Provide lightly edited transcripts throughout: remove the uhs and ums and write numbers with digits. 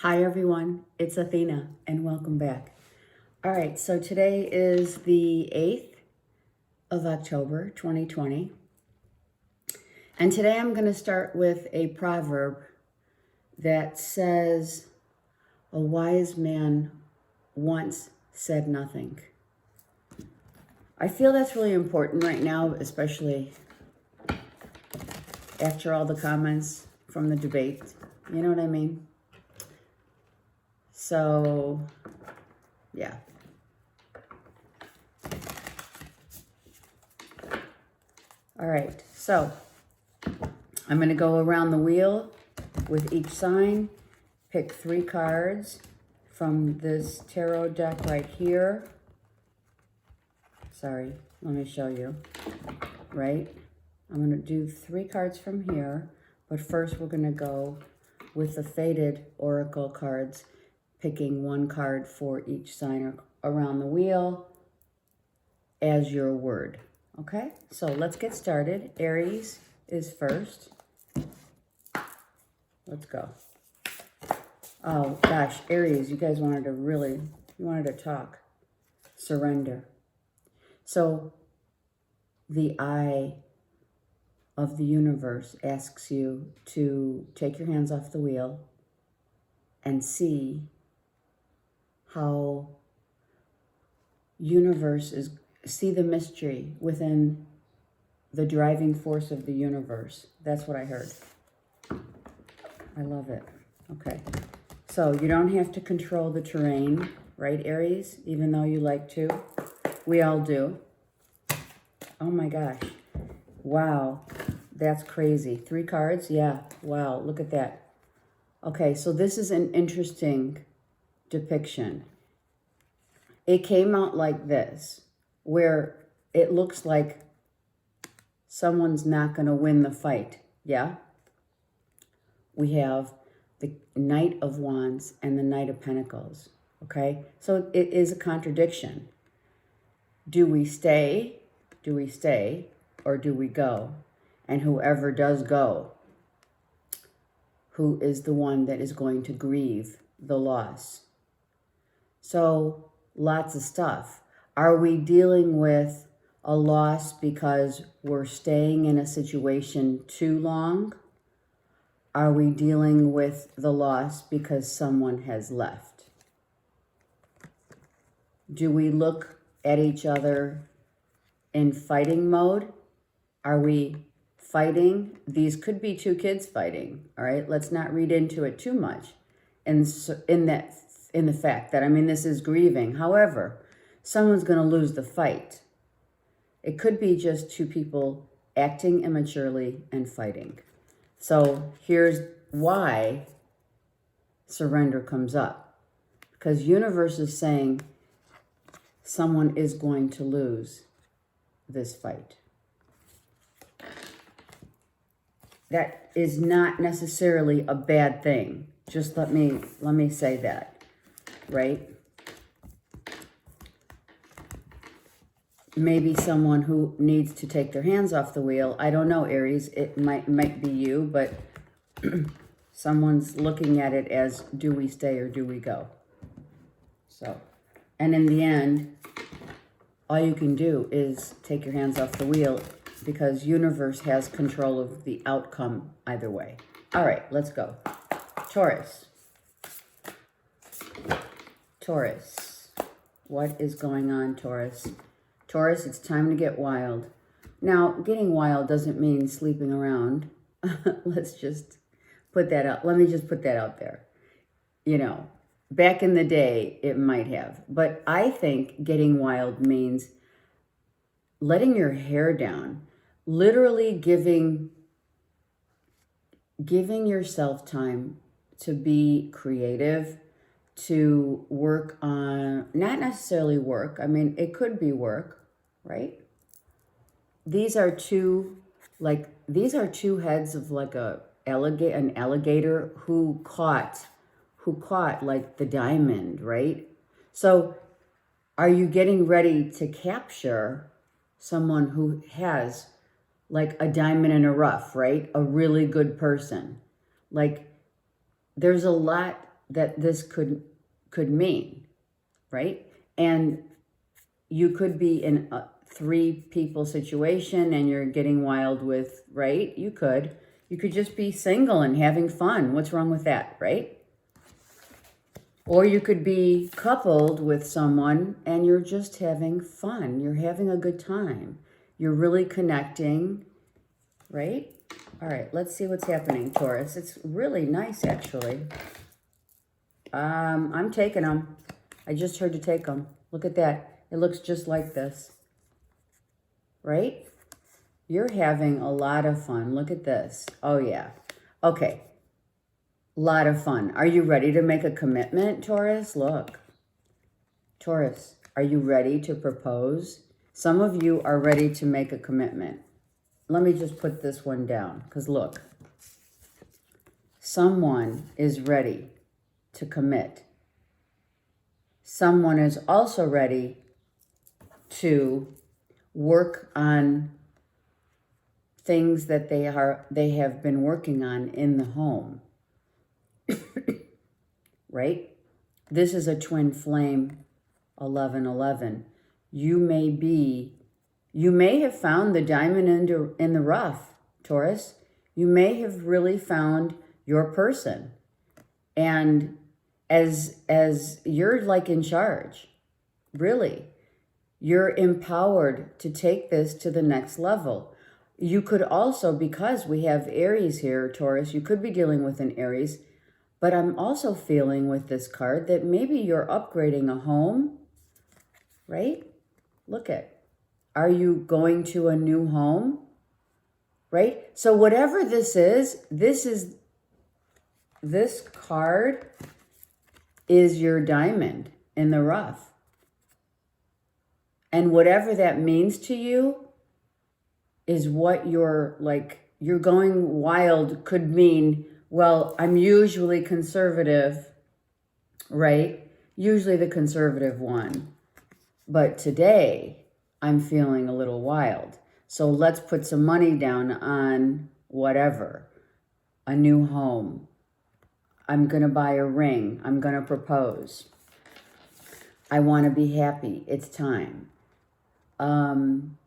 Hi everyone, it's Athena and welcome back. All right, so today is the 8th of October, 2020. And today I'm going to start with a proverb that says, "A wise man once said nothing." I feel that's really important right now, especially after all the comments from the debate. You know what I mean? So, yeah. All right, so I'm going to go around the wheel with each sign, pick 3 cards from this tarot deck right here. Sorry, let me show you, right? I'm going to do 3 cards from here, but first we're going to go with the faded oracle cards, picking 1 card for each sign around the wheel as your word. Okay, so let's get started. Aries is first. Let's go. Oh gosh, Aries, you guys wanted to talk. Surrender. So the eye of the universe asks you to take your hands off the wheel and see how see the mystery within the driving force of the universe. That's what I heard. I love it. Okay. So you don't have to control the terrain, right, Aries? Even though you like to. We all do. Oh my gosh. Wow. That's crazy. 3 cards? Yeah. Wow. Look at that. Okay, so this is an interesting depiction. It came out like this, where it looks like someone's not going to win the fight. Yeah? We have the Knight of Wands and the Knight of Pentacles. Okay? So it is a contradiction. Do we stay? Or do we go? And whoever does go, who is the one that is going to grieve the loss? So lots of stuff. Are we dealing with a loss because we're staying in a situation too long? Are we dealing with the loss because someone has left? Do we look at each other in fighting mode? Are we fighting? These could be 2 kids fighting, all right? Let's not read into it too much in the fact that, this is grieving. However, someone's going to lose the fight. It could be just 2 people acting immaturely and fighting. So here's why surrender comes up. Because universe is saying someone is going to lose this fight. That is not necessarily a bad thing. Just let me say that, right? Maybe someone who needs to take their hands off the wheel. I don't know, Aries. It might be you, but someone's looking at it as, do we stay or do we go? So, and in the end, all you can do is take your hands off the wheel because universe has control of the outcome either way. All right, let's go. Taurus. Taurus. What is going on, Taurus? Taurus, it's time to get wild. Now, getting wild doesn't mean sleeping around. Let's just put that out. Let me just put that out there. You know, back in the day, it might have. But I think getting wild means letting your hair down. Literally giving yourself time to be creative, to work on, not necessarily work. It could be work, right? These are 2 heads of like an alligator who caught like the diamond, right? So are you getting ready to capture someone who has like a diamond in a rough, right? A really good person. Like there's a lot that this could mean, right? And you could be in a 3-people situation and you're getting wild with, right? You could just be single and having fun. What's wrong with that, right? Or you could be coupled with someone and you're just having fun. You're having a good time. You're really connecting, right? All right, let's see what's happening, Taurus. It's really nice, actually. I'm taking them. I just heard to take them. Look at that. It looks just like this, right? You're having a lot of fun. Look at this. Oh, yeah. Okay. Lot of fun. Are you ready to make a commitment, Taurus? Look. Taurus, are you ready to propose? Some of you are ready to make a commitment. Let me just put this one down, because look. Someone is ready to commit. Someone is also ready to work on things that they have been working on in the home. Right? This is a twin flame 1111. You may have found the diamond in the rough, Taurus. You may have really found your person. And as you're like in charge, really, you're empowered to take this to the next level. You could also, because we have Aries here, Taurus, you could be dealing with an Aries, but I'm also feeling with this card that maybe you're upgrading a home, right? Look at, are you going to a new home, right? So whatever this card is your diamond in the rough. And whatever that means to you is what you're going wild could mean. Well, I'm usually conservative, right? Usually the conservative one. But today, I'm feeling a little wild. So let's put some money down on whatever. A new home. I'm going to buy a ring. I'm going to propose. I want to be happy. It's time. I'm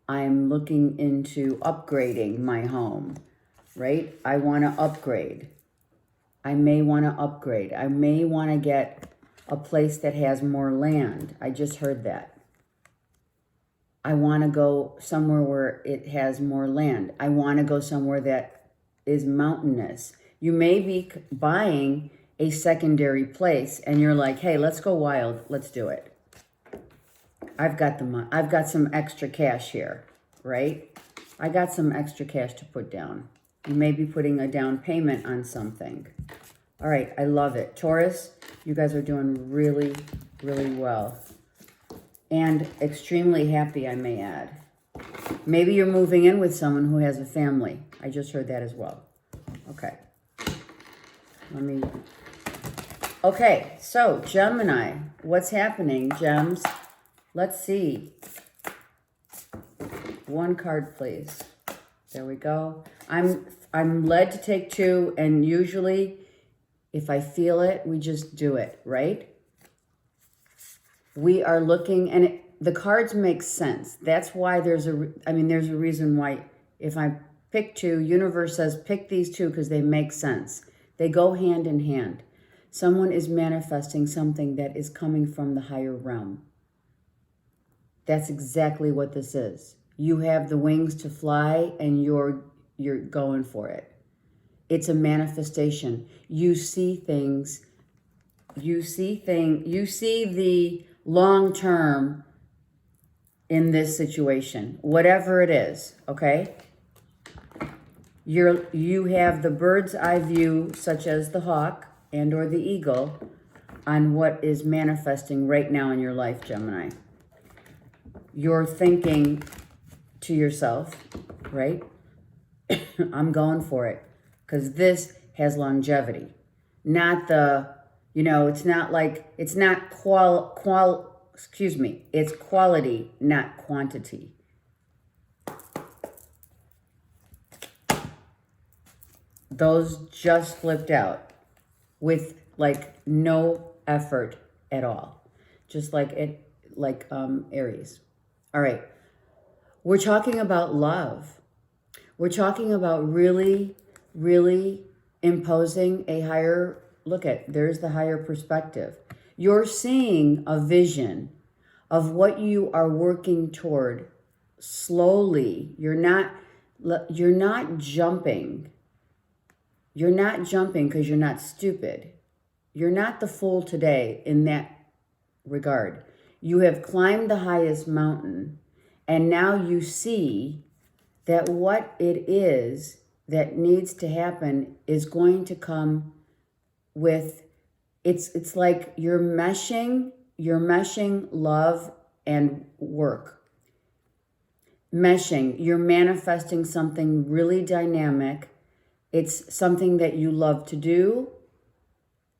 looking into upgrading my home, right? I want to upgrade. I may want to upgrade. I may want to get a place that has more land. I just heard that. I want to go somewhere where it has more land. I want to go somewhere that is mountainous. You may be buying a secondary place and you're like, hey, let's go wild. Let's do it. I've got the money. I've got some extra cash here, right? I got some extra cash to put down. You may be putting a down payment on something. All right, I love it. Taurus, you guys are doing really, really well. And extremely happy, I may add. Maybe you're moving in with someone who has a family. I just heard that as well. Okay. Okay, so Gemini, what's happening, Gems? Let's see. One card, please. There we go. I'm led to take two, and usually, if I feel it, we just do it, right? We are looking, and the cards make sense. That's why there's a reason why if I pick two, universe says pick these two because they make sense. They go hand in hand. Someone is manifesting something that is coming from the higher realm. That's exactly what this is. You have the wings to fly and you're going for it. It's a manifestation. You see things. You see the long term in this situation, whatever it is, okay? You have the bird's eye view, such as the hawk and or the eagle, on what is manifesting right now in your life, Gemini. You're thinking to yourself, right? I'm going for it because this has longevity. Not the, it's not like, it's not it's quality, not quantity. Those just flipped out. with like no effort at all. Just like Aries. All right. We're talking about love. We're talking about really, really imposing a higher look at. There's the higher perspective. You're seeing a vision of what you are working toward slowly. You're not jumping. You're not jumping because you're not stupid. You're not the fool today in that regard. You have climbed the highest mountain, and now you see that what it is that needs to happen is going to come with, it's like you're meshing love and work. Meshing, you're manifesting something really dynamic. It's something that you love to do.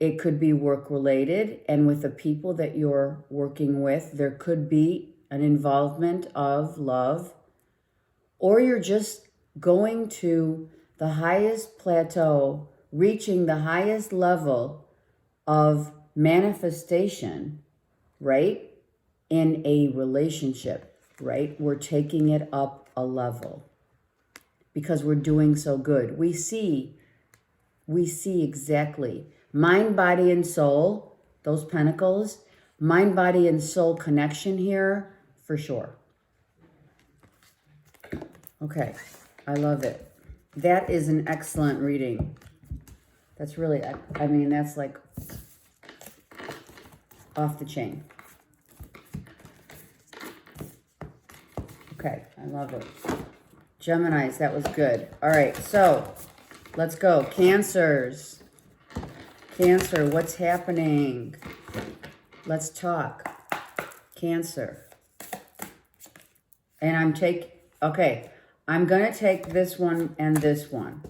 It could be work related, and with the people that you're working with, there could be an involvement of love, or you're just going to the highest plateau, reaching the highest level of manifestation, right? In a relationship, right? We're taking it up a level because we're doing so good. We see exactly mind, body, and soul, those pentacles, mind, body, and soul connection here for sure. Okay, I love it. That is an excellent reading. That's really, I mean, that's like off the chain. Okay, I love it. Geminis, that was good. All right, so let's go. Cancers. Cancer, what's happening? Let's talk. Cancer. And I'm going to take this one and this one.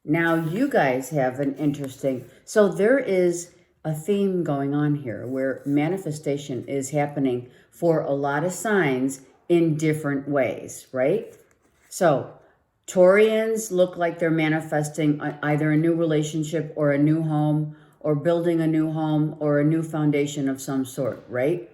Now, you guys have an interesting... So there is a theme going on here where manifestation is happening for a lot of signs in different ways, right? So Taurians look like they're manifesting either a new relationship or a new home or building a new home or a new foundation of some sort, right?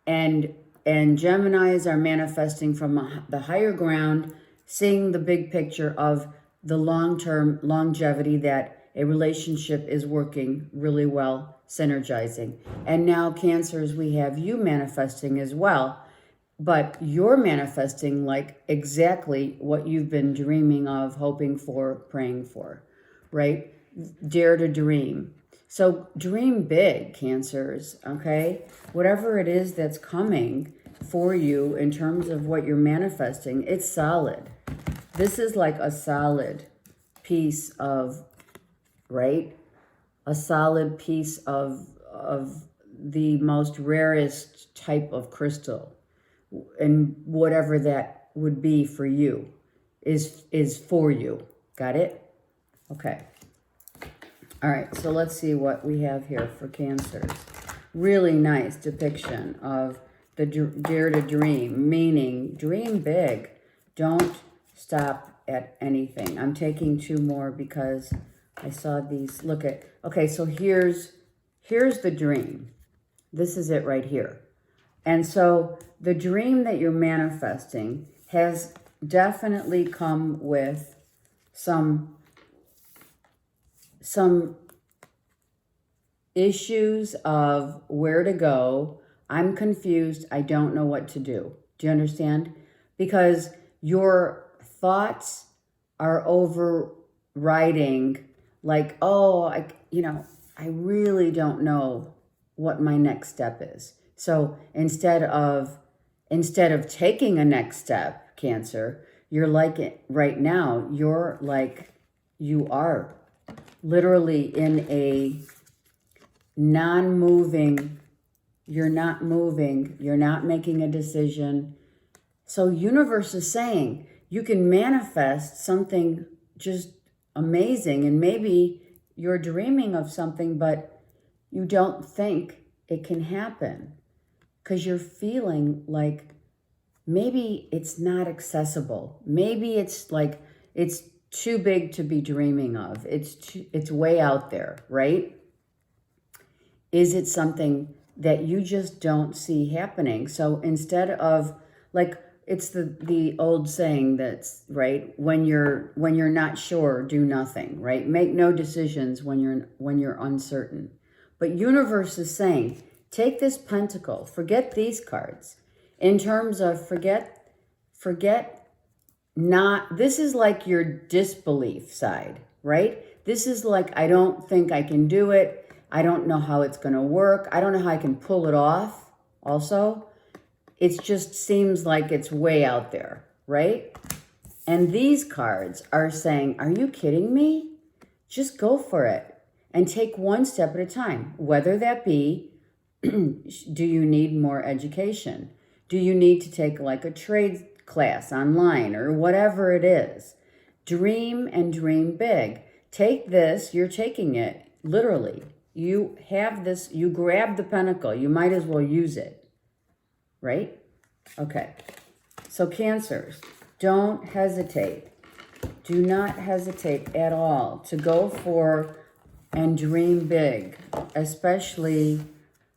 And Geminis are manifesting from the higher ground, seeing the big picture of the long-term longevity that a relationship is working really well, synergizing. And now Cancers, we have you manifesting as well, but you're manifesting like exactly what you've been dreaming of, hoping for, praying for, right? Dare to dream. So dream big, Cancers, okay? Whatever it is that's coming for you in terms of what you're manifesting, it's solid. This is like a solid piece of, right? A solid piece of the most rarest type of crystal. And whatever that would be for you is for you. Got it? Okay. All right, so let's see what we have here for Cancers. Really nice depiction of the dare to dream, meaning dream big. Don't stop at anything. I'm taking two more because I saw these. Look at, okay, so here's the dream. This is it right here. And so the dream that you're manifesting has definitely come with some issues of where to go. I'm confused. I don't know what to do. Do you understand? Because your thoughts are overriding like, oh, I really don't know what my next step is. So instead of taking a next step, Cancer, you're like it right now. You're like, you are literally in a non-moving, you're not moving, you're not making a decision. So universe is saying you can manifest something just amazing, and maybe you're dreaming of something, but you don't think it can happen because you're feeling like maybe it's not accessible. Maybe it's like it's too big to be dreaming of. It's way out there, right? Is it something that you just don't see happening? So instead of, like, it's the old saying that's right, when you're not sure, do nothing, right? Make no decisions when you're uncertain. But universe is saying, take this pentacle, forget these cards. In terms of forget not, this is like your disbelief side, right? This is like, I don't think I can do it. I don't know how it's going to work. I don't know how I can pull it off also. It just seems like it's way out there, right? And these cards are saying, are you kidding me? Just go for it and take one step at a time, whether that be, do you need more education? Do you need to take like a trade class online or whatever it is? Dream and dream big. Take this, you're taking it literally. You have this, you grab the pentacle, you might as well use it, right? Okay, so Cancers, don't hesitate. Do not hesitate at all to go for and dream big, especially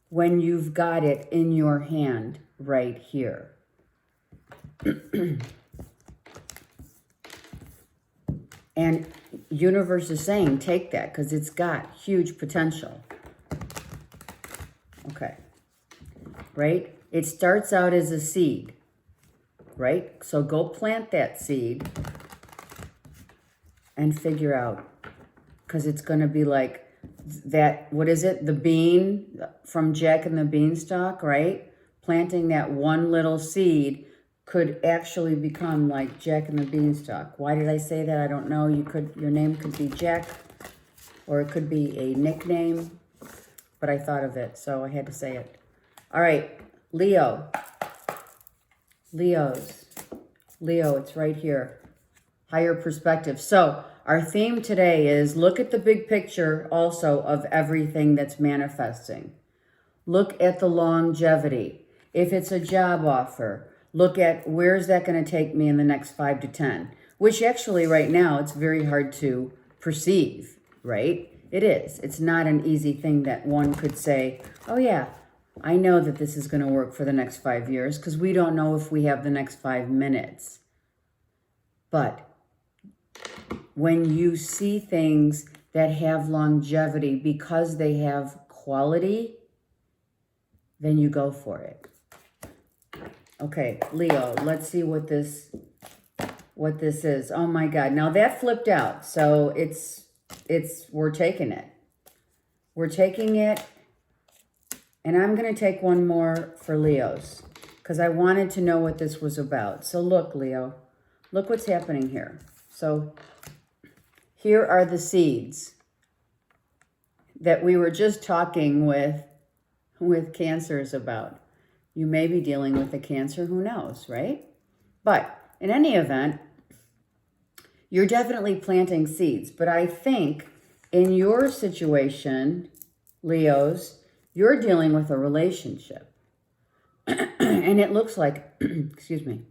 when you've got it in your hand right here. And universe is saying, take that because it's got huge potential. Okay. Right? It starts out as a seed. Right? So go plant that seed and figure out. Because it's going to be like that, what is it? The bean from Jack and the Beanstalk, right? Planting that one little seed could actually become like Jack and the Beanstalk. Why did I say that? I don't know. Your name could be Jack, or it could be a nickname, but I thought of it, so I had to say it. All right, Leo. Leo, it's right here. Higher perspective. So our theme today is look at the big picture also of everything that's manifesting. Look at the longevity. If it's a job offer, look at where's that going to take me in the next 5 to 10, which actually right now it's very hard to perceive, right? It is. It's not an easy thing that one could say, oh yeah, I know that this is going to work for the next 5 years, because we don't know if we have the next 5 minutes. But when you see things that have longevity because they have quality, then you go for it. Okay, Leo, let's see what this is. Oh my God. Now that flipped out. So we're taking it. We're taking it. And I'm going to take one more for Leos because I wanted to know what this was about. So look, Leo, look what's happening here. So here are the seeds that we were just talking with Cancers about. You may be dealing with a Cancer, who knows, right? But in any event, you're definitely planting seeds. But I think in your situation, Leos, you're dealing with a relationship. And it looks like, excuse me,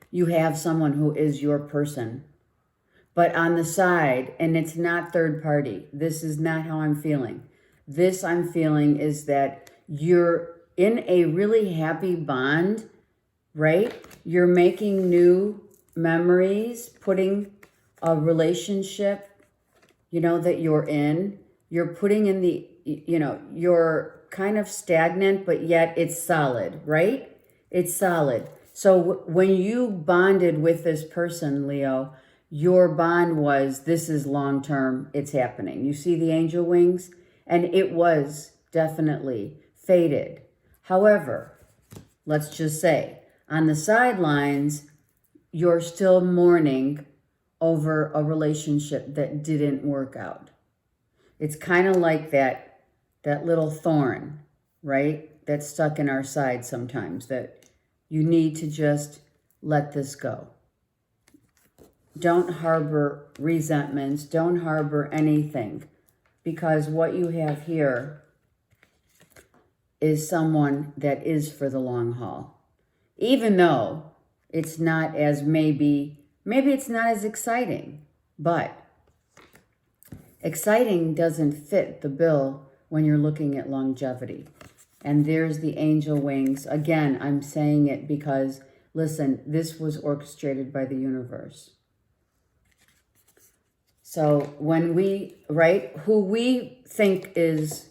you have someone who is your person. But on the side, and it's not third party. This is not how I'm feeling. This I'm feeling is that you're in a really happy bond, right? You're making new memories, putting a relationship, that you're in. You're putting in you're kind of stagnant, but yet it's solid, right? It's solid. So when you bonded with this person, Leo, your bond was, this is long-term, it's happening. You see the angel wings? And it was definitely fated. However, let's just say, on the sidelines, you're still mourning over a relationship that didn't work out. It's kind of like that little thorn, right? That's stuck in our side sometimes, that you need to just let this go. Don't harbor resentments. Don't harbor anything, because what you have here is someone that is for the long haul. Even though it's not as maybe Maybe it's not as exciting, but exciting doesn't fit the bill when you're looking at longevity. And there's the angel wings. Again, I'm saying it because, listen, this was orchestrated by the universe. So when we, right, who we think is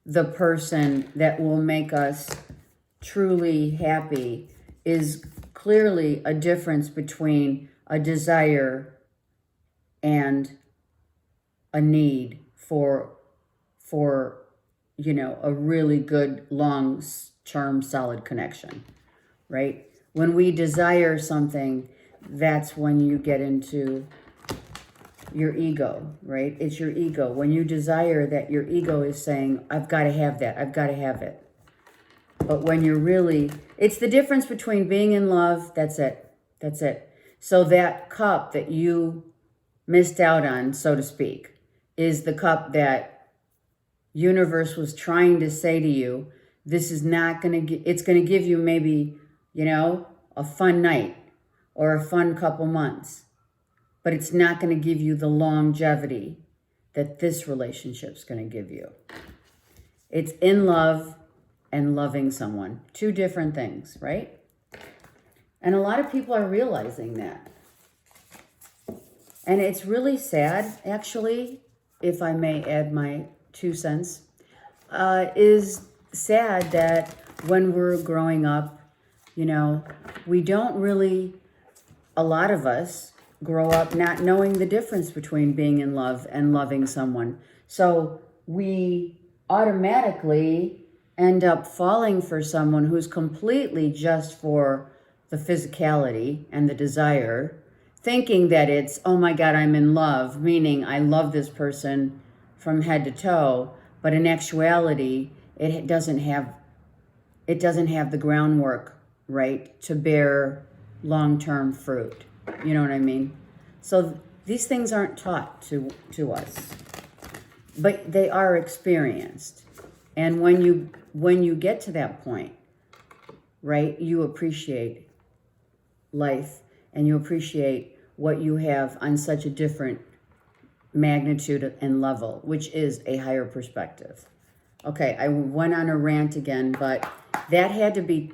the person that will make us truly happy is clearly a difference between a desire and a need for a really good long-term solid connection, right? When we desire something, that's when you get into your ego, right? It's your ego. When you desire that, your ego is saying, I've got to have that. I've got to have it. But when you're really, it's the difference between being in love. That's it. That's it. So that cup that you missed out on, so to speak, is the cup that universe was trying to say to you, this is not going to, it's going to give you maybe, a fun night or a fun couple months, but it's not going to give you the longevity that this relationship's going to give you. It's in love and loving someone. Two different things, right? And a lot of people are realizing that. And it's really sad, actually, if I may add my 2 cents, is sad that when we're growing up, we don't really, a lot of us grow up not knowing the difference between being in love and loving someone. So we automatically end up falling for someone who's completely just for the physicality and the desire, thinking that it's, oh my God, I'm in love, meaning I love this person from head to toe. But in actuality, it doesn't have the groundwork, right, to bear long-term fruit. You know what I mean? So these things aren't taught to us, but they are experienced. And when you get to that point, right, you appreciate life and you appreciate what you have on such a different magnitude and level, which is a higher perspective. Okay, I went on a rant again, but that had to be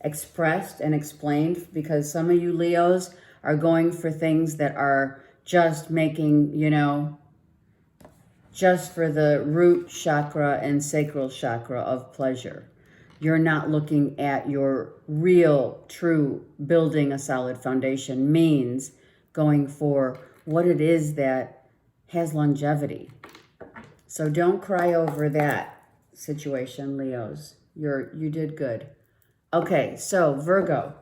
expressed and explained, because some of you Leos are going for things that are just making, just for the root chakra and sacral chakra of pleasure. You're not looking at your real, true building a solid foundation means going for what it is that has longevity. So don't cry over that situation, Leos. You did good. Okay, so Virgo,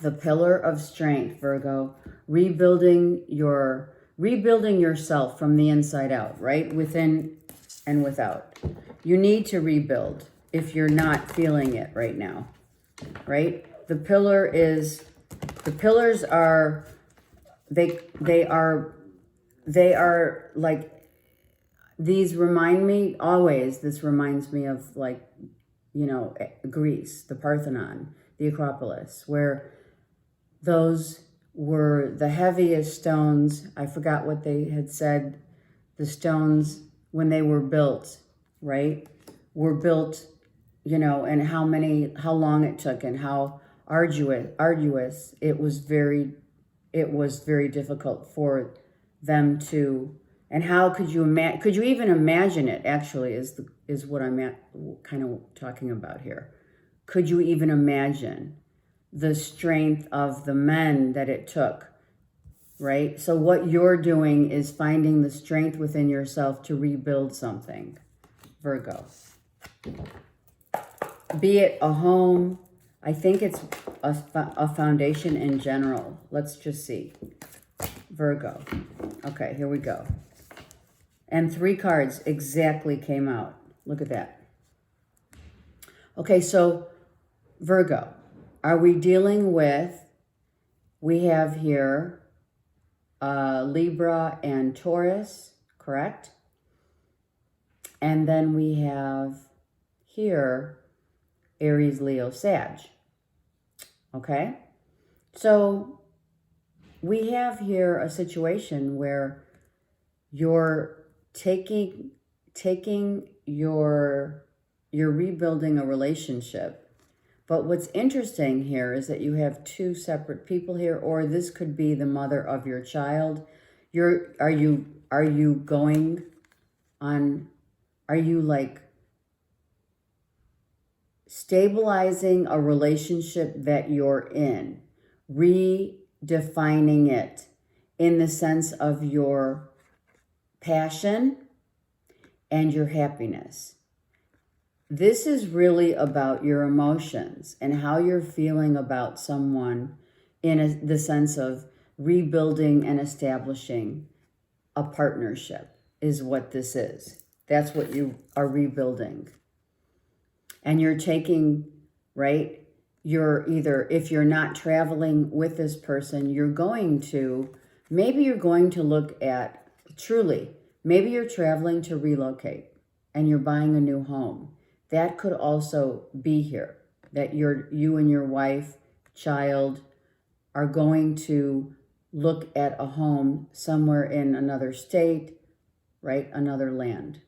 the pillar of strength, Virgo, rebuilding yourself from the inside out, right? Within and without. You need to rebuild if you're not feeling it right now, right? The pillars are, they are like, these remind me always, this reminds me of like, Greece, the Parthenon, the Acropolis, where those were the heaviest stones. I forgot what they had said. The stones, when they were built, right, were built, and how long it took and how arduous it was very difficult for them to, and how could you even imagine it, actually, is what I'm kind of talking about here. Could you even imagine the strength of the men that it took, right? So what you're doing is finding the strength within yourself to rebuild something, Virgo. Be it a home, I think it's a foundation in general. Let's just see. Virgo. Okay, here we go. And 3 cards exactly came out. Look at that. Okay, so Virgo, are we dealing with, we have here Libra and Taurus, correct? And then we have here Aries, Leo, Sag. Okay? So we have here a situation where you're you're rebuilding a relationship. But what's interesting here is that you have two separate people here, or this could be the mother of your child. Are you like stabilizing a relationship that you're in, redefining it in the sense of your passion and your happiness? This is really about your emotions and how you're feeling about someone in the sense of rebuilding and establishing a partnership is what this is. That's what you are rebuilding. And you're taking, right? You're either, if you're not traveling with this person, maybe you're going to look at, truly, maybe you're traveling to relocate and you're buying a new home. That could also be here, that you and your wife, child are going to look at a home somewhere in another state, right? Another land.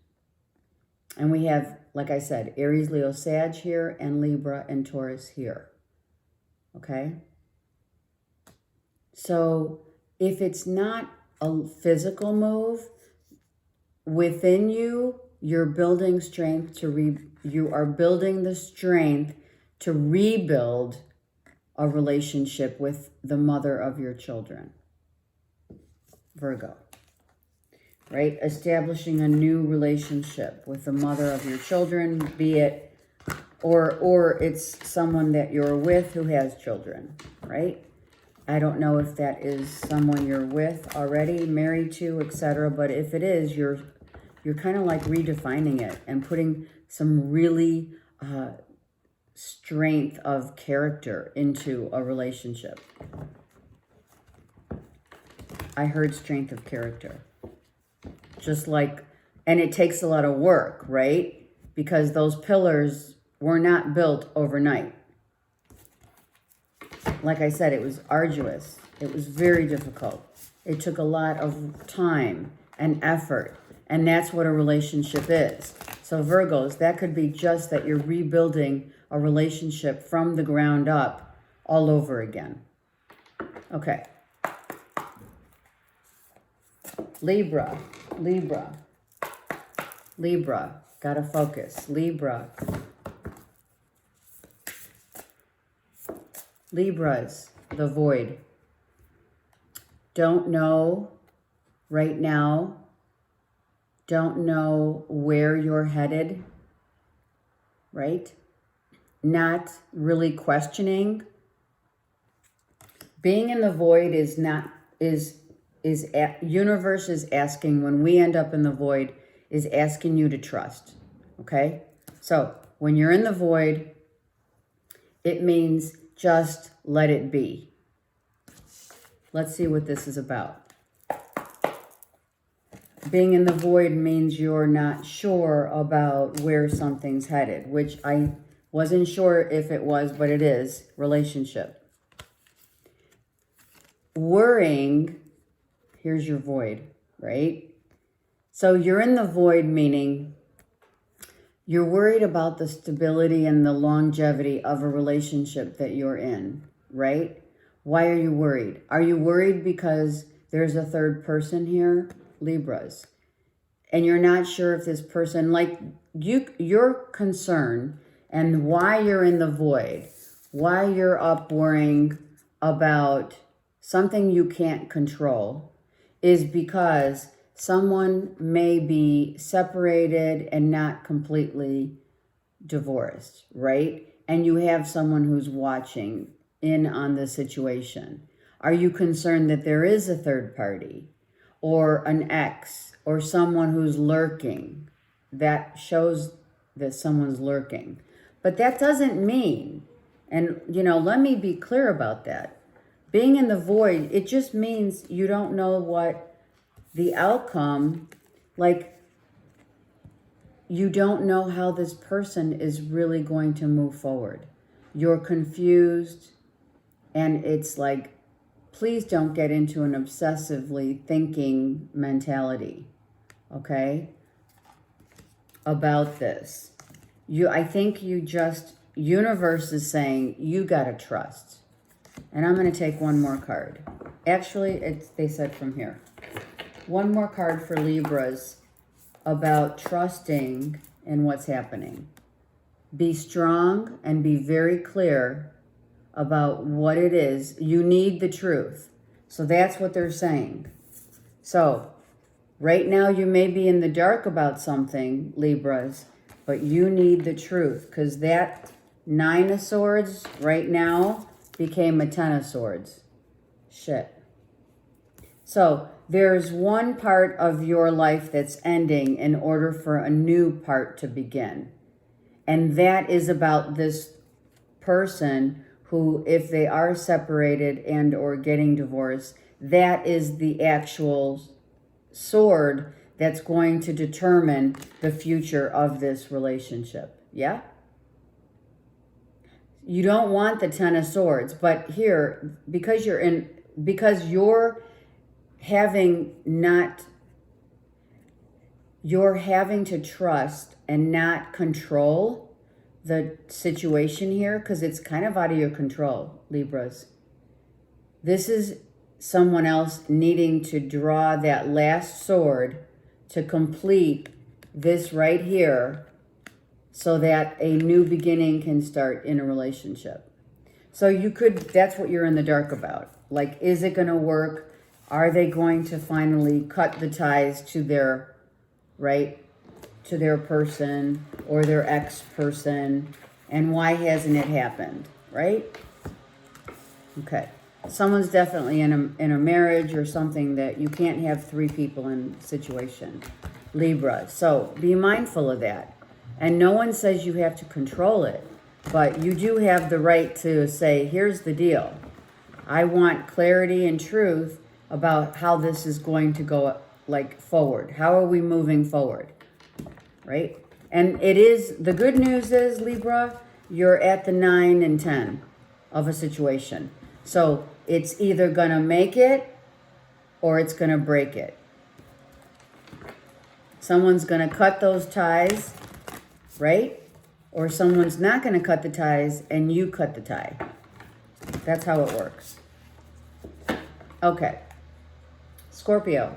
And we have, like I said, Aries, Leo, Sag here, and Libra and Taurus here. Okay? So if it's not a physical move, within you, you're building strength you are building the strength to rebuild a relationship with the mother of your children. Virgo. Right? Establishing a new relationship with the mother of your children, be it, or it's someone that you're with who has children, right? I don't know if that is someone you're with already, married to, etc. But if it is, you're kind of like redefining it and putting some really strength of character into a relationship. I heard strength of character. Just like, and it takes a lot of work, right? Because those pillars were not built overnight. Like I said, it was arduous. It was very difficult. It took a lot of time and effort. And that's what a relationship is. So Virgos, that could be just that you're rebuilding a relationship from the ground up all over again. Okay. Libra. Gotta focus. Libras, the void. Don't know right now. Don't know where you're headed, right? Not really questioning. Being in the void universe is asking, when we end up in the void, is asking you to trust, okay? So when you're in the void, it means just let it be. Let's see what this is about. Being in the void means you're not sure about where something's headed, which I wasn't sure if it was, but it is. Relationship. Worrying, here's your void, right? So you're in the void, meaning you're worried about the stability and the longevity of a relationship that you're in, right? Why are you worried? Are you worried because there's a third person here? Libras. And you're not sure if this person, like your concern and why you're in the void, why you're up worrying about something you can't control, is because someone may be separated and not completely divorced, right? And you have someone who's watching in on the situation. Are you concerned that there is a third party or an ex or someone who's lurking? That shows that someone's lurking. But that doesn't mean, and let me be clear about that. Being in the void, it just means you don't know what the outcome, like you don't know how this person is really going to move forward. You're confused, and it's like, please don't get into an obsessively thinking mentality, okay, about this. I think universe is saying you gotta trust. And I'm gonna take one more card. Actually, they said from here. One more card for Libras about trusting in what's happening. Be strong and be very clear about what it is. You need the truth. So that's what they're saying. So right now you may be in the dark about something, Libras, but you need the truth, because that 9 of Swords right now became a 10 of Swords. Shit. So there's one part of your life that's ending in order for a new part to begin. And that is about this person who, if they are separated and or getting divorced, that is the actual sword that's going to determine the future of this relationship. Yeah? You don't want the 10 of Swords, but here, because you're having to trust and not control the situation here, because it's kind of out of your control, Libras. This is someone else needing to draw that last sword to complete this right here so that a new beginning can start in a relationship. So that's what you're in the dark about. Like, is it going to work? Are they going to finally cut the ties to their person or their ex-person? And why hasn't it happened, right? Okay. Someone's definitely in a marriage or something that you can't have 3 people in situation, Libra. So be mindful of that. And no one says you have to control it, but you do have the right to say, here's the deal. I want clarity and truth about how this is going to go forward. How are we moving forward, right? And the good news is, Libra, you're at the 9 and 10 of a situation. So it's either going to make it or it's going to break it. Someone's going to cut those ties, right? Or someone's not going to cut the ties and you cut the tie. That's how it works. Okay. Scorpio.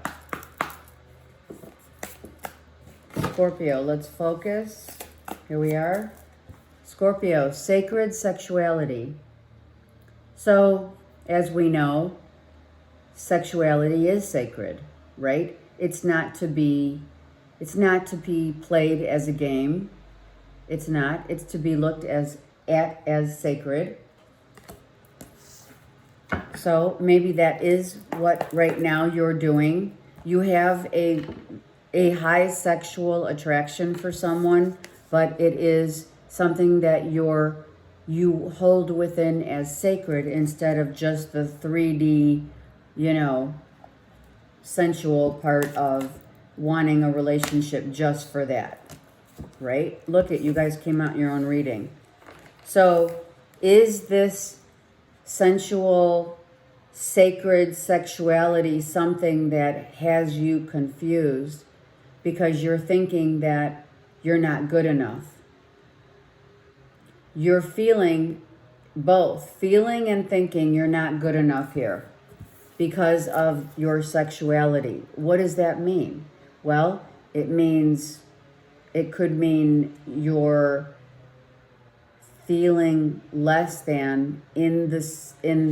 Scorpio, let's focus. Here we are. Scorpio, sacred sexuality. So, as we know, sexuality is sacred, right? It's not to be played as a game. It's not. It's to be looked at as sacred. So maybe that is what right now you're doing. You have a high sexual attraction for someone, but it is something that you hold within as sacred instead of just the 3D, sensual part of wanting a relationship just for that, right? Look at, you guys came out in your own reading. So is this sensual, sacred sexuality something that has you confused because you're thinking that you're not good enough? You're feeling both, feeling and thinking you're not good enough here because of your sexuality. What does that mean? Well, it could mean you're feeling less than in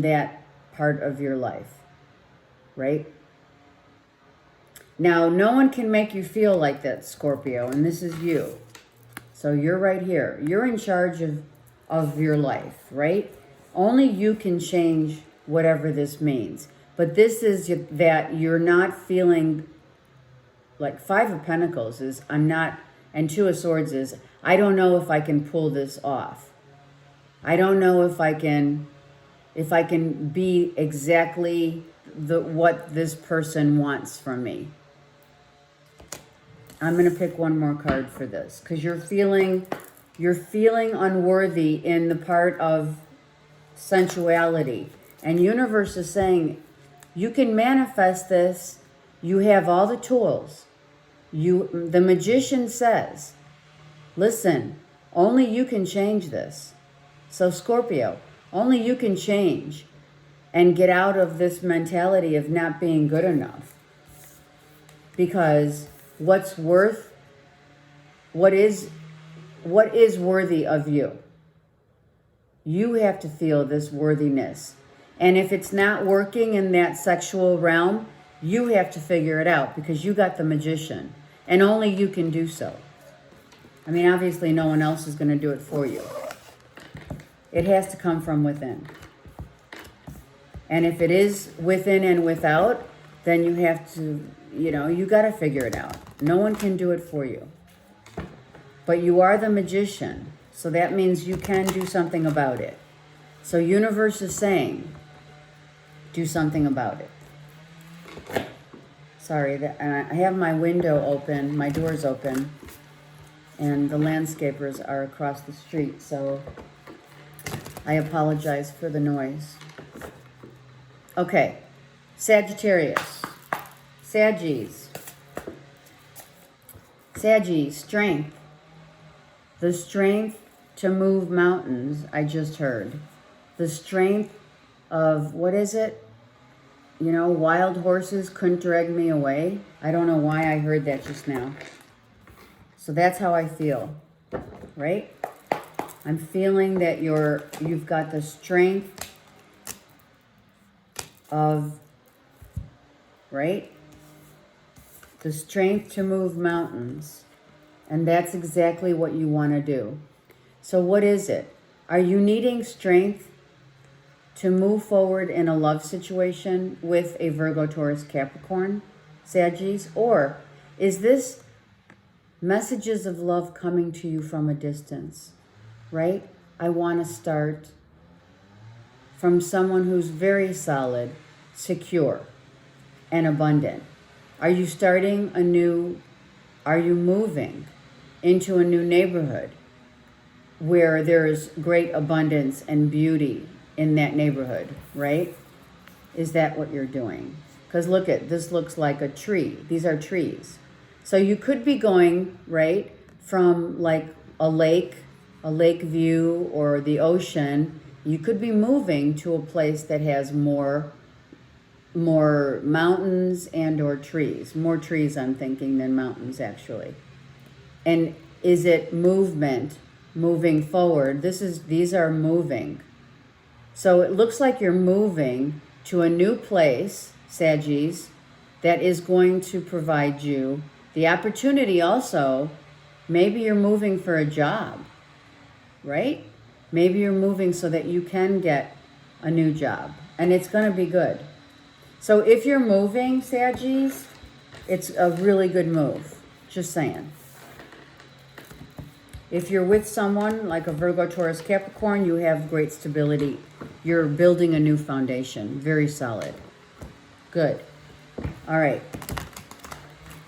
that part of your life, right? Now, no one can make you feel like that, Scorpio, and this is you. So you're right here. You're in charge of your life, right? Only you can change whatever this means. But this is that you're not feeling like 5 of Pentacles is I'm not, and 2 of Swords is I don't know if I can pull this off. I don't know if I can be exactly what this person wants from me. I'm going to pick one more card for this because you're feeling unworthy in the part of sensuality. And universe is saying, you can manifest this. You have all the tools. The magician says, listen, only you can change this. So Scorpio, only you can change and get out of this mentality of not being good enough. Because what is worthy of you? You have to feel this worthiness. And if it's not working in that sexual realm, you have to figure it out because you got the magician. And only you can do so. I mean, obviously no one else is going to do it for you. It has to come from within. And if it is within and without, then you have to, you got to figure it out. No one can do it for you. But you are the magician. So that means you can do something about it. So universe is saying, do something about it. Sorry, I have my window open, my door's open, and the landscapers are across the street, so I apologize for the noise. Okay, Sagittarius, Saggies, strength. The strength to move mountains, I just heard. The strength of, what is it? Wild horses couldn't drag me away. I don't know why I heard that just now. So that's how I feel, right? I'm feeling that you've got the strength of, right? The strength to move mountains. And that's exactly what you want to do. So what is it? Are you needing strength to move forward in a love situation with a Virgo, Taurus, Capricorn, Saggies? Or is this messages of love coming to you from a distance, right? I want to start from someone who's very solid, secure, and abundant. Are you moving into a new neighborhood where there's great abundance and beauty in that neighborhood, right? Is that what you're doing? Because look this looks like a tree. These are trees. So you could be going, right, from like a lake view or the ocean. You could be moving to a place that has more mountains and or trees. More trees, I'm thinking, than mountains, actually. And is it movement, moving forward? These are moving. So it looks like you're moving to a new place, Saggies, that is going to provide you the opportunity also. Maybe you're moving for a job, right? Maybe you're moving so that you can get a new job, and it's going to be good. So if you're moving, Saggies, it's a really good move. Just saying. If you're with someone like a Virgo, Taurus, Capricorn, you have great stability. You're building a new foundation. Very solid. Good. All right.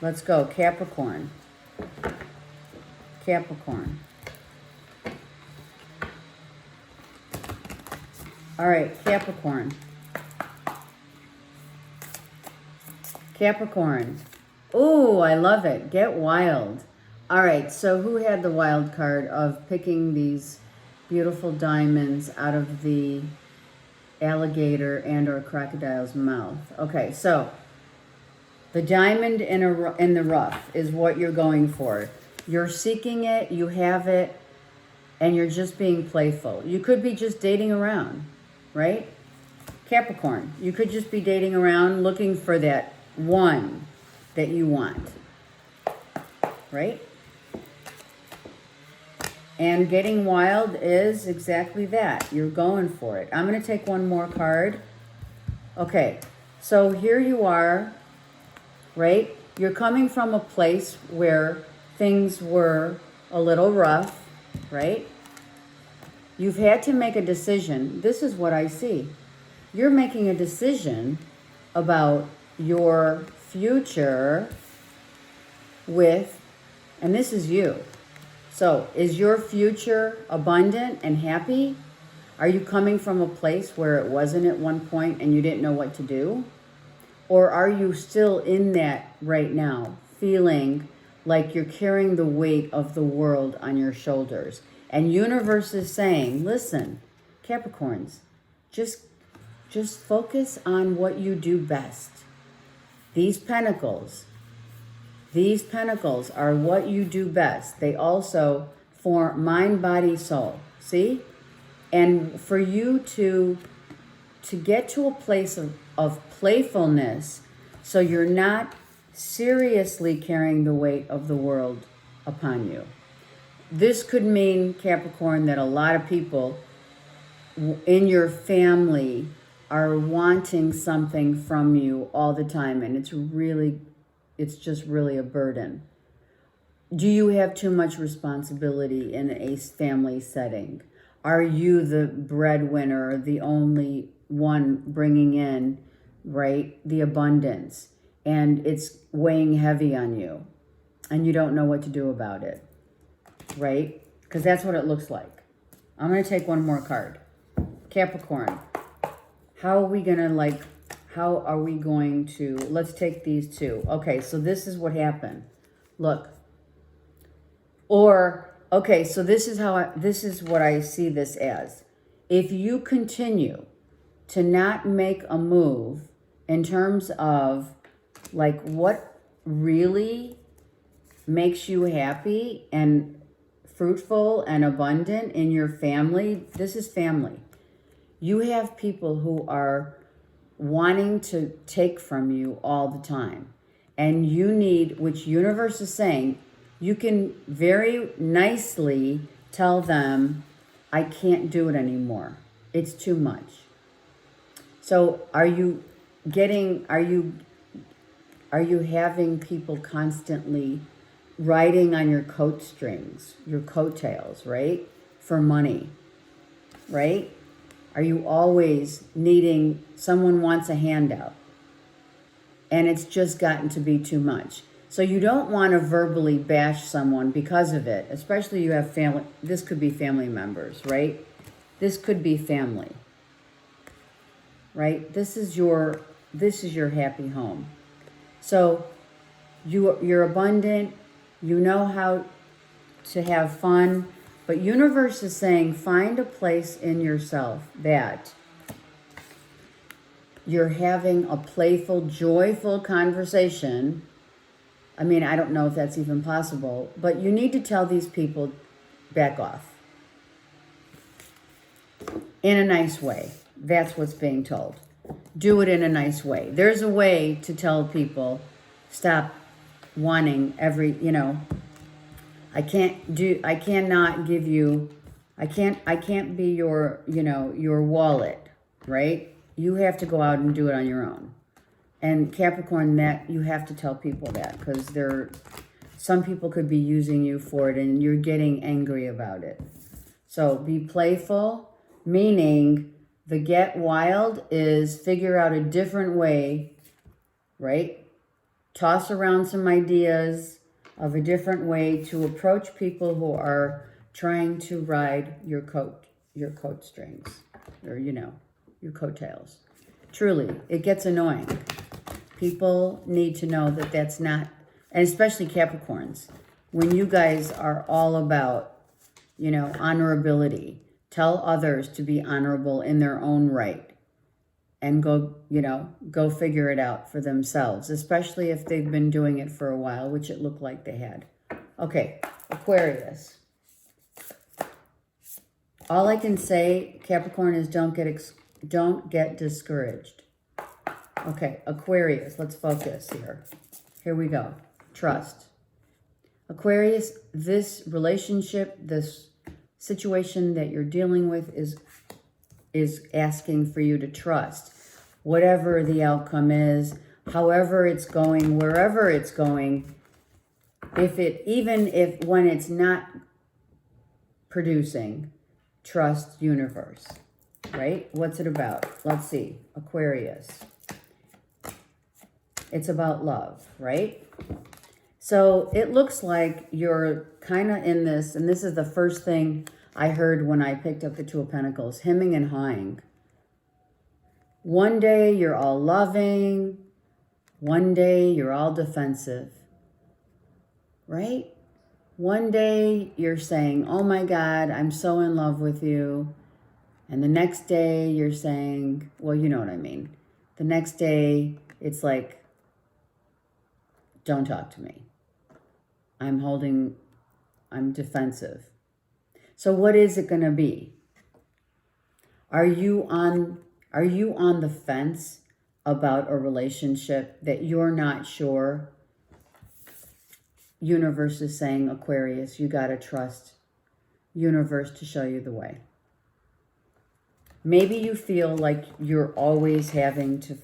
Let's go. Capricorn. Capricorn. All right, Capricorn. Capricorn. Oh, I love it. Get wild. All right, so who had the wild card of picking these beautiful diamonds out of the alligator and or crocodile's mouth? Okay, so the diamond in the rough is what you're going for. You're seeking it, you have it, and you're just being playful. You could be just dating around, right? Capricorn, you could just be dating around looking for that one that you want, right? And getting wild is exactly that. You're going for it. I'm going to take one more card. Okay, so here you are, right? You're coming from a place where things were a little rough, right? You've had to make a decision. This is what I see. You're making a decision about your future with And this is you. So is your future abundant and happy? Are you coming from a place where it wasn't at one point and you didn't know what to do? Or are you still in that right now, feeling like you're carrying the weight of the world on your shoulders? And universe is saying, listen, Capricorns, just focus on what you do best. These pentacles are what you do best. They also form mind, body, soul. See? And for you to get to a place of playfulness, so you're not seriously carrying the weight of the world upon you. This could mean, Capricorn, that a lot of people in your family are wanting something from you all the time, and it's just really a burden. Do you have too much responsibility in a family setting? Are you the breadwinner, the only one bringing in, right, the abundance, and it's weighing heavy on you, and you don't know what to do about it, right? Because that's what it looks like. I'm going to take one more card. Capricorn, how are we going to, let's take these two. Okay, so this is what happened. Look. Or, okay, so this is what I see this as. If you continue to not make a move in terms of like what really makes you happy and fruitful and abundant in your family, this is family. You have people who are wanting to take from you all the time. And you need, which universe is saying, you can very nicely tell them, I can't do it anymore. It's too much. So are you having people constantly riding on your coat strings, your coattails, right? For money, right? Are you always needing, someone wants a handout and it's just gotten to be too much? So you don't want to verbally bash someone because of it, especially you have family. This could be family members, right? This could be family, right? This is your happy home. So you're abundant. You know how to have fun. But universe is saying, find a place in yourself that you're having a playful, joyful conversation. I mean, I don't know if that's even possible, but you need to tell these people, back off. In a nice way. That's what's being told. Do it in a nice way. There's a way to tell people, stop wanting I can't be your wallet, right? You have to go out and do it on your own. And Capricorn, that you have to tell people that, because some people could be using you for it and you're getting angry about it. So be playful, meaning the get wild is figure out a different way, right? Toss around some ideas of a different way to approach people who are trying to ride your coat strings, or your coattails. Truly, it gets annoying. People need to know that that's not, and especially Capricorns, when you guys are all about, honorability, tell others to be honorable in their own right and go figure it out for themselves, especially if they've been doing it for a while, which it looked like they had. Okay, Aquarius. All I can say, Capricorn, is don't get discouraged. Okay, Aquarius, let's focus here. Here we go. Trust. Aquarius, this relationship, this situation that you're dealing with is asking for you to trust. Whatever the outcome is, however it's going, wherever it's going, even if when it's not producing, trust universe, right? What's it about? Let's see. Aquarius. It's about love, right? So it looks like you're kind of in this, and this is the first thing I heard when I picked up the Two of Pentacles, hemming and hawing. One day you're all loving, one day you're all defensive, right? One day you're saying, oh my God, I'm so in love with you. And the next day you're saying, well, you know what I mean. The next day it's like, don't talk to me. I'm defensive. So what is it going to be? Are you on the fence about a relationship that you're not sure? Universe is saying, Aquarius, you got to trust universe to show you the way. Maybe you feel like you're always having to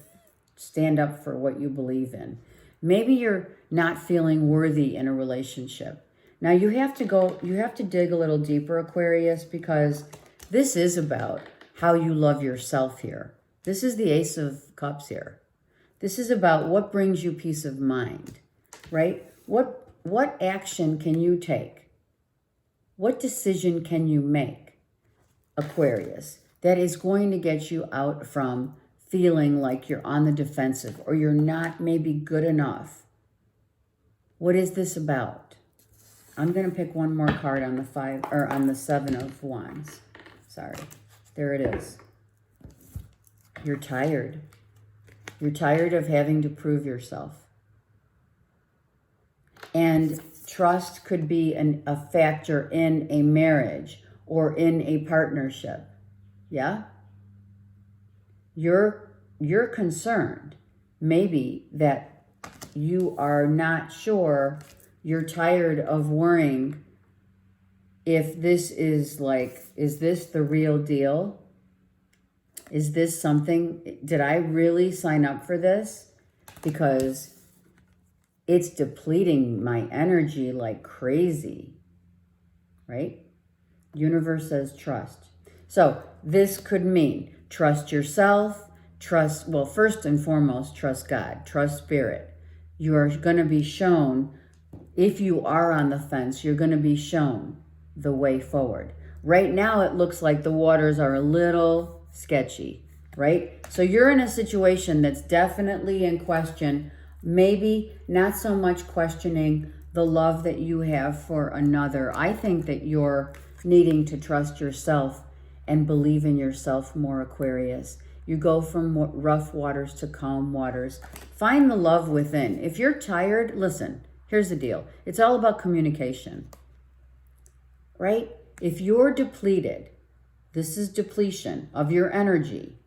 stand up for what you believe in. Maybe you're not feeling worthy in a relationship. Now you have to dig a little deeper, Aquarius, because this is about how you love yourself here. This is the Ace of Cups here. This is about what brings you peace of mind, right? What action can you take? What decision can you make, Aquarius, that is going to get you out from feeling like you're on the defensive or you're not maybe good enough? What is this about? I'm going to pick one more card on the Seven of Wands. Sorry. There it is. You're tired. You're tired of having to prove yourself. And trust could be a factor in a marriage or in a partnership. Yeah? You're concerned maybe that you are not sure, you're tired of worrying if this is this the real deal? Is this something, did I really sign up for this? Because it's depleting my energy like crazy, right? Universe says trust. So this could mean trust yourself, first and foremost, trust God, trust spirit. You are going to be shown, if you are on the fence, you're going to be shown the way forward. Right now, it looks like the waters are a little sketchy, right? So you're in a situation that's definitely in question, maybe not so much questioning the love that you have for another. I think that you're needing to trust yourself and believe in yourself more, Aquarius. You go from rough waters to calm waters. Find the love within. If you're tired, listen, here's the deal. It's all about communication, right? If you're depleted, this is depletion of your energy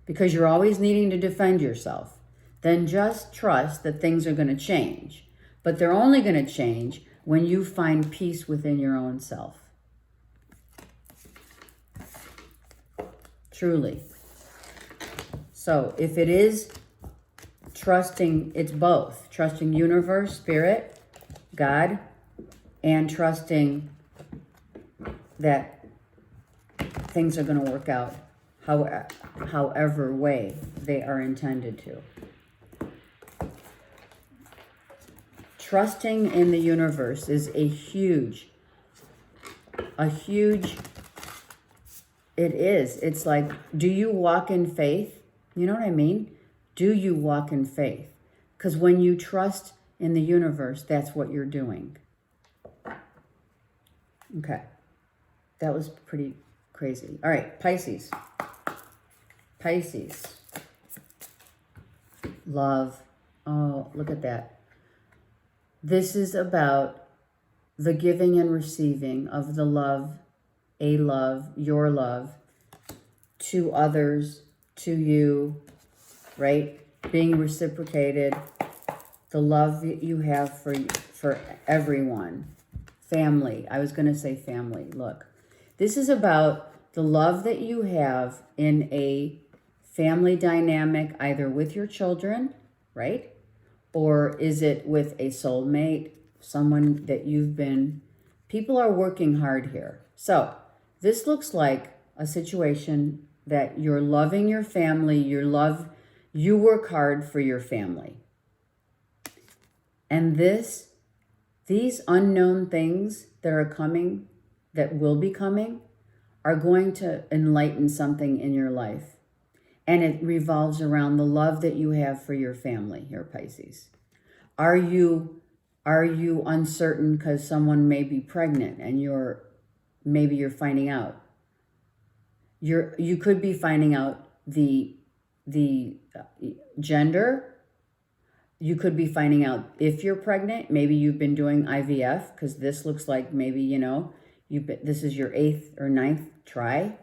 because you're always needing to defend yourself, then just trust that things are going to change. But they're only going to change when you find peace within your own self. Truly. So if it is trusting, it's both. Trusting universe, spirit, God, and trusting that things are going to work out however way they are intended to. Trusting in the universe is a huge, it is. It's like, do you walk in faith? You know what I mean? Do you walk in faith? Because when you trust in the universe, that's what you're doing. Okay. That was pretty crazy. All right, Pisces. Pisces. Love. Oh, look at that. This is about the giving and receiving of the love, your love, to others, to you, right? Being reciprocated, the love that you have for everyone. Family. I was going to say family. Look, this is about the love that you have in a family dynamic, either with your children, right? Or is it with a soulmate, someone that people are working hard here. So this looks like a situation that you're loving your family, you work hard for your family. And this These unknown things that are coming, that will be coming, are going to enlighten something in your life. And it revolves around the love that you have for your family here, Pisces. Are you uncertain because someone may be pregnant and maybe you're finding out? You could be finding out the gender. You could be finding out if you're pregnant. Maybe you've been doing IVF, because this looks like maybe, this is your 8th or 9th try.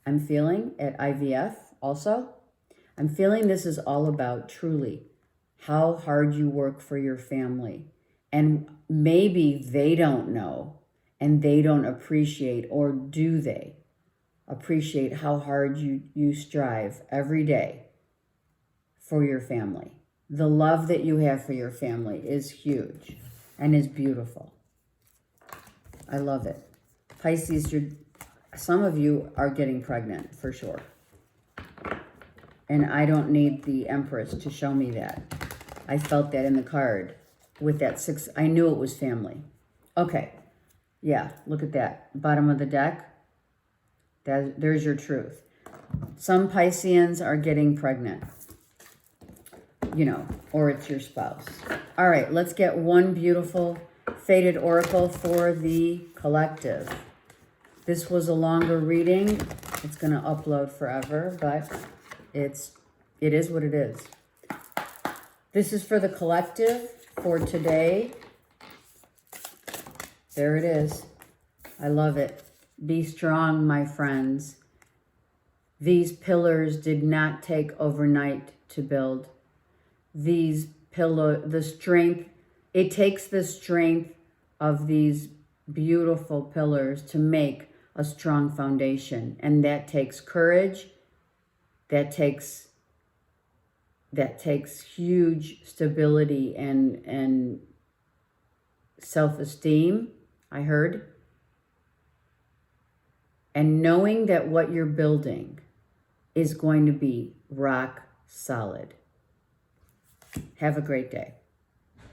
I'm feeling at IVF also. I'm feeling this is all about truly how hard you work for your family. And maybe they don't know and they don't appreciate, or do they appreciate how hard you strive every day for your family. The love that you have for your family is huge and is beautiful. I love it. Pisces, some of you are getting pregnant for sure. And I don't need the Empress to show me that. I felt that in the card with that 6. I knew it was family. Okay. Yeah, look at that. Bottom of the deck. There's your truth. Some Pisceans are getting pregnant. Or it's your spouse. All right, let's get one beautiful Fated Oracle for the collective. This was a longer reading. It's going to upload forever, but it is what it is. This is for the collective for today. There it is. I love it. Be strong, my friends. These pillars did not take overnight to build. The strength, it takes the strength of these beautiful pillars to make a strong foundation. And that takes courage. That takes huge stability and self-esteem, I heard. And knowing that what you're building is going to be rock solid. Have a great day.